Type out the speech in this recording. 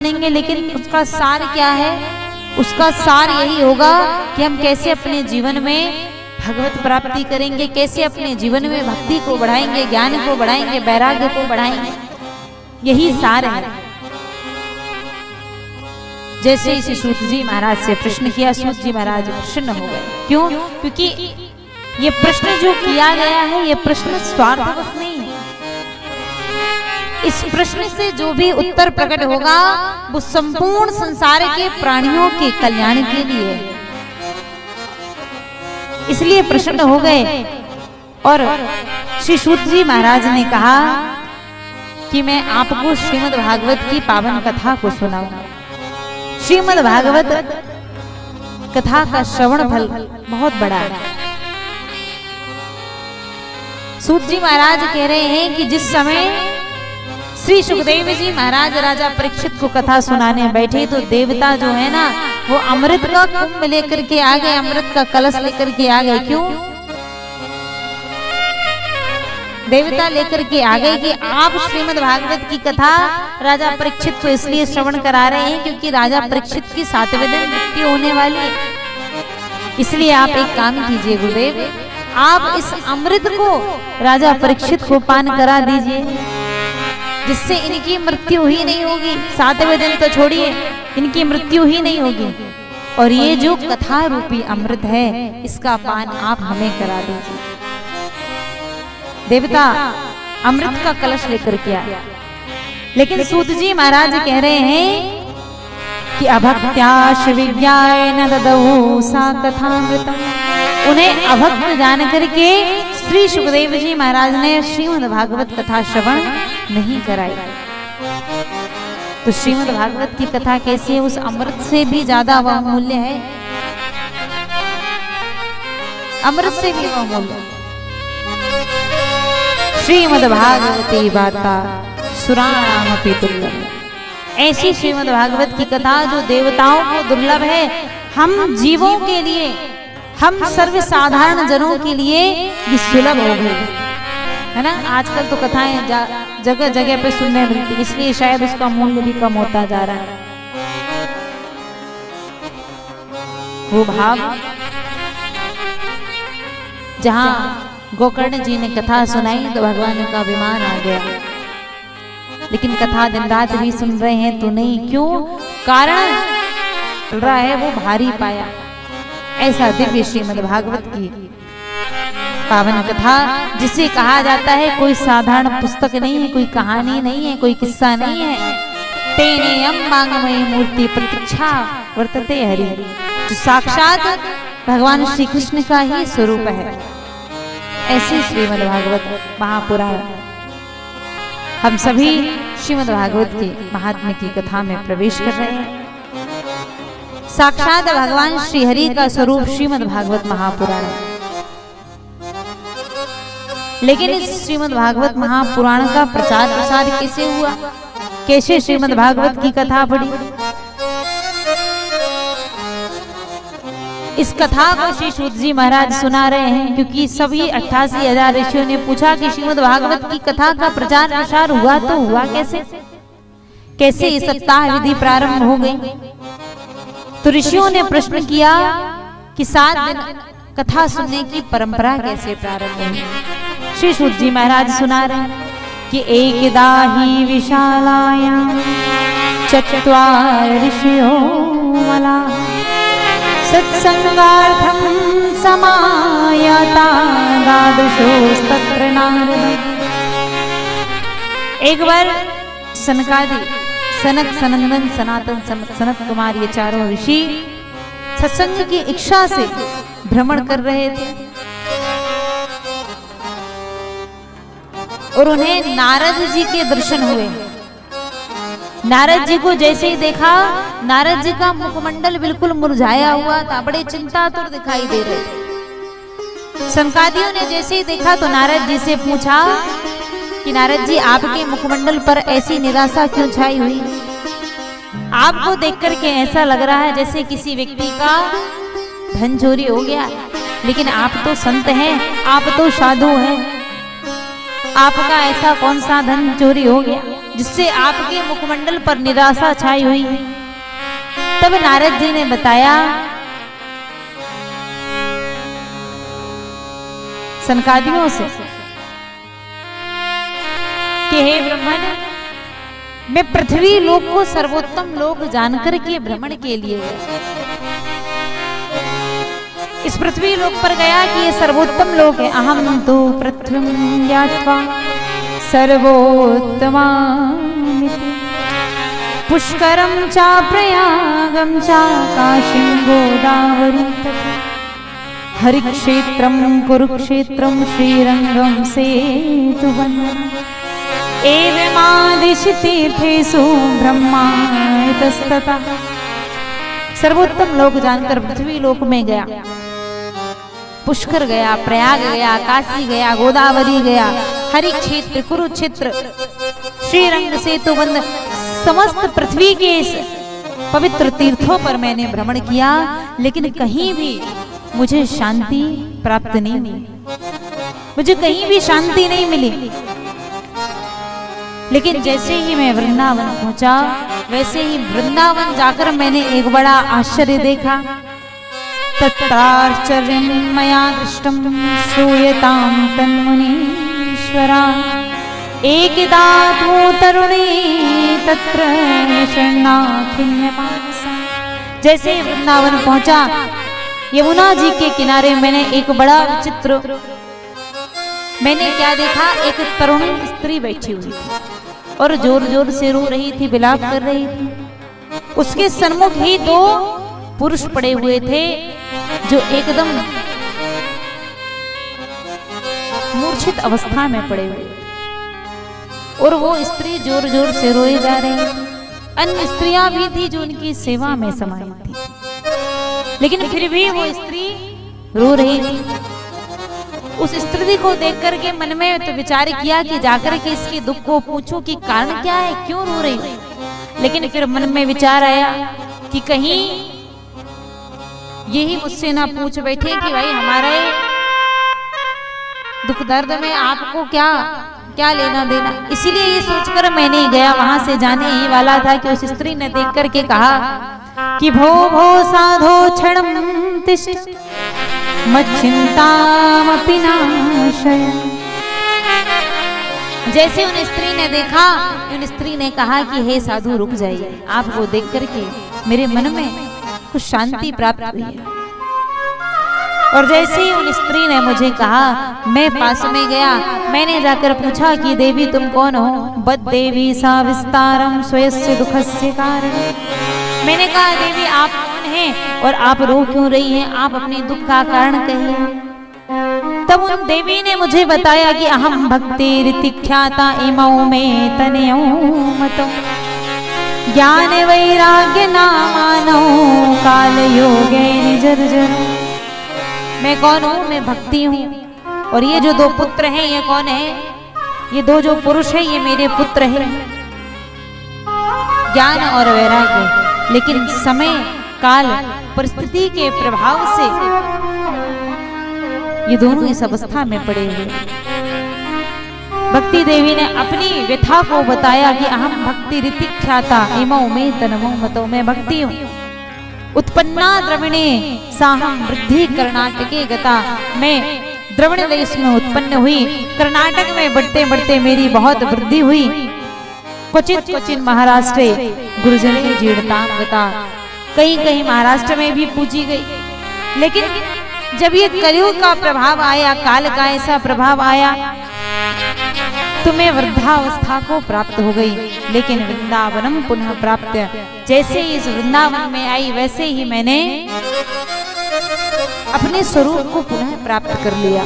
जानेंगे, लेकिन उसका सार क्या है? उसका सार यही होगा कि हम कैसे अपने जीवन में भगवत प्राप्ति करेंगे, कैसे अपने जीवन में भक्ति को बढ़ाएंगे, ज्ञान को बढ़ाएंगे, वैराग्य को बढ़ाएंगे। यही सार है। जैसे इसी सूत जी महाराज से प्रश्न किया, सूत जी महाराज प्रसन्न हो गए। क्यों? क्योंकि ये प्रश्न जो किया गया है, ये प्रश्न स्वार्थवश नहीं है। इस प्रश्न से जो भी उत्तर प्रकट होगा वो संपूर्ण संसार के प्राणियों के कल्याण के लिए, इसलिए प्रसन्न हो गए। और श्री सूत जी महाराज ने कहा कि मैं आपको श्रीमद् भागवत की पावन कथा को सुनाऊंगा। श्रीमद् भागवत कथा का श्रवण फल बहुत बड़ा है। सूत जी महाराज कह रहे हैं कि जिस समय श्री सुखदेव जी महाराज राजा परीक्षित को कथा सुनाने बैठे तो देवता जो है ना, वो अमृत का कुंभ लेकर के आ गए, अमृत का कलश लेकर के आ गए। क्यों? देवता लेकर के आ गए कि आप श्रीमद् भागवत की कथा राजा परीक्षित को इसलिए श्रवण करा रहे हैं क्योंकि राजा परीक्षित की 7वें दिन मृत्यु होने वाली है। इसलिए आप एक काम कीजिए गुरुदेव, आप इस अमृत को राजा परीक्षित को पान करा दीजिए, जिससे इनकी मृत्यु ही नहीं होगी। 7वें दिन तो छोड़िए, इनकी मृत्यु ही नहीं होगी। और ये जो कथा रूपी अमृत है, इसका पान आप हमें करा दीजिए। देवता अमृत का कलश लेकर के आया, लेकिन सूत जी महाराज कह रहे हैं कि अभक्त्याश विज्ञाय न ददौ सा कथामृतम्। उन्हें अभक्त जान करके श्री सुखदेव जी महाराज ने श्रीमद् भागवत कथा श्रवण नहीं कराई। तो श्रीमद् भागवत की कथा कैसी है? उस अमृत से भी ज्यादा वह मूल्य है, अमृत से भी वह मूल्य। श्रीमद् भागवती वार्ता सुराणामपि दुर्लभ। ऐसी श्रीमद् भागवत की कथा जो देवताओं को दुर्लभ है, हम जीवों के लिए, हम सर्वसाधारण जनों के लिए ये सुलभ हो गई है ना। आजकल तो कथाएं जगह जगह पे सुनने मिलती, इसलिए शायद उसका मूल्य भी कम होता जा रहा है। वो भाव जहां गोकर्ण जी ने कथा सुनाई तो भगवान का विमान आ गया, लेकिन कथा दिन रात भी सुन रहे हैं तो नहीं। क्यों? कारण चल रहा है वो भारी पाया। ऐसा दिव्य श्रीमद् भागवत की पावन कथा, जिसे कहा जाता है कोई साधारण पुस्तक नहीं है, कोई कहानी नहीं है, कोई किस्सा नहीं है। तेने अम्बांगमयी मूर्ति प्रतीक्षा वर्तते हरि, जो साक्षात भगवान श्री कृष्ण का ही स्वरूप है। ऐसी श्रीमद् भागवत महापुराण। हम सभी श्रीमद् भागवत के महात्म्य की कथा में प्रवेश कर रहे हैं। साक्षात भगवान श्री हरि का स्वरूप श्रीमद् भागवत महापुराण। लेकिन इस श्रीमद् भागवत महापुराण का प्रचार प्रसार कैसे हुआ? कैसे श्रीमद् भागवत की कथा पढ़ी? इस कथा को श्री सूत जी महाराज सुना रहे हैं क्योंकि सभी 88,000 ऋषियों ने पूछा कि श्रीमद् भागवत की कथा का प्रचार प्रसार हुआ तो हुआ कैसे? कैसे ये सप्ताह विधि प्रारंभ हो गई? तो ऋषियों ने प्रश्न किया कि 7 दिन कथा सुनने की परंपरा कैसे प्रारंभ हुई? श्री सूत जी महाराज सुना रहे हैं कि एकदा ही विशालायां चत्वार ऋषियो मला सत्संगार्थं समायाता द्वादशोस्तत्र नारद। एक बार सनकादि, सनक, सनंदन, सनातन, सनत कुमार, ये चारों ऋषि सत्संग की इच्छा से भ्रमण कर रहे थे और उन्हें नारद जी के दर्शन हुए। नारद जी को जैसे ही देखा, नारद जी का मुखमंडल बिल्कुल मुरझाया हुआ था, बड़े चिंतातुर दिखाई दे रहे। सनकादियों ने जैसे ही देखा तो नारद जी से पूछा कि नारद जी, आपके मुखमंडल पर ऐसी निराशा क्यों छाई हुई? आपको देख करके ऐसा लग रहा है जैसे किसी व्यक्ति का धन चोरी हो गया, लेकिन आप तो संत हैं, आप तो साधु हैं, आपका ऐसा कौन सा धन चोरी हो गया? जिससे आपके मुखमंडल पर निराशा छाई हुई है। तब नारद जी ने बताया, सनकादियों से कि हे ब्रह्मन, मैं पृथ्वी लोक को सर्वोत्तम लोक जानकर के भ्रमण के लिए गया। इस पृथ्वी लोक पर गया कि ये सर्वोत्तम लोक है। अहम तो पृथ्वीं ज्ञात्वा सर्वोत्तमा पुष्करम चा प्रयागम चा काशीं गोदावरी हरिक्षेत्रम कुरुक्षेत्रम श्रीरंगम सेतुवन्धनम् एवमादिशि तीर्थेषु ब्रह्मायतस्ततः। सर्वोत्तम लोक जानकर पृथ्वी लोक में गया, पुष्कर गया, प्रयाग गया, काशी गया, गोदावरी गया, हरि क्षेत्र, कुरुक्षेत्र, श्रीरंग सेतुबंध, समस्त पृथ्वी के इस पवित्र तीर्थों पर मैंने भ्रमण किया, लेकिन कहीं भी मुझे शांति प्राप्त नहीं हुई, मुझे कहीं भी शांति नहीं मिली। लेकिन जैसे ही मैं वृंदावन पहुंचा, वैसे ही वृंदावन जाकर मैंने एक बड़ा आश्चर्य देखा। तत्राश्चर्यं मया दृष्टं श्रूयतां तन्मुनीश्वरा एकदा तु तरुणी तत्र शरणाखिन्यमानसा। जैसे ही वृंदावन पहुंचा, यमुना जी के किनारे मैंने एक बड़ा विचित्र, मैंने क्या देखा, एक तरुण स्त्री बैठी हुई थी और जोर जोर से रो रही थी, विलाप कर रही थी। उसके सन्मुख ही दो पुरुष पड़े हुए थे जो एकदम मूर्छित अवस्था में पड़े हुए, और वो स्त्री जोर जोर से रोए जा रही। अन्य स्त्रियां भी थी जो उनकी सेवा में समाई थी, लेकिन फिर भी वो स्त्री रो रही थी। उस स्त्री को देख करके मन में तो विचार किया कि जाकर के इसके दुख को पूछूं कि कारण क्या है, क्यों रो रही है। लेकिन फिर मन में विचार आया कि कहीं यही मुझसे ना पूछ बैठे कि भाई हमारे दुख दर्द में आपको क्या क्या लेना देना। इसीलिए ये सोचकर मैं नहीं गया, वहां से जाने ही वाला था कि उस स्त्री ने देख करके कहा कि भो भो साधो क्षणं तिष्ठ मच्चिंतामपि नाशय। जैसे उन स्त्री ने देखा, उन स्त्री ने कहा कि हे साधु रुक जाइए, आपको देख करके मेरे मन में कुछ शांति प्राप्त हुई है। और जैसे ही उन स्त्री ने मुझे कहा, मैं पास में गया, मैंने जाकर पूछा कि देवी तुम कौन हो। बद देवी सा विस्तारम स्वयस्य दुखस्य कारण। मैंने कहा देवी आप कौन हैं और आप रो क्यों रही हैं, आप अपने दुख का कारण कहिए। तब उन देवी ने मुझे बताया कि अहम भक्ति ऋतिख्याता इमौ में तनयो मतो ज्ञान वैराग्य नामानो काल योगे निजर्जरो। मैं कौन हूँ, मैं भक्ति हूँ, और ये जो दो पुत्र हैं ये कौन है, ये दो जो पुरुष हैं ये मेरे पुत्र हैं। ज्ञान और वैराग्य, लेकिन समय काल परिस्थिति के प्रभाव से ये दोनों इस अवस्था में पड़े हुए। भक्ति देवी ने अपनी व्यथा को बताया कि अहम भक्ति ऋतिख्याता इमौ में तनमो मतो। मैं भक्ति हूँ, उत्पन्ना द्रविणे साहम वृद्धि कर्नाटके गता। मैं द्रविण देश में उत्पन्न हुई, कर्नाटक में बढ़ते बढ़ते मेरी बहुत वृद्धि हुई। क्वचित क्वचित महाराष्ट्र गुरुजने जीर्णतां गता। कहीं कहीं महाराष्ट्र में भी पूजी गई, लेकिन जब ये कलयुग का प्रभाव आया, काल का ऐसा प्रभाव आया तो मैं वृद्धावस्था को प्राप्त हो गई। लेकिन वृंदावनम पुनः प्राप्त। जैसे ही इस वृंदावन में आई वैसे ही मैंने अपने स्वरूप को पुनः प्राप्त कर लिया।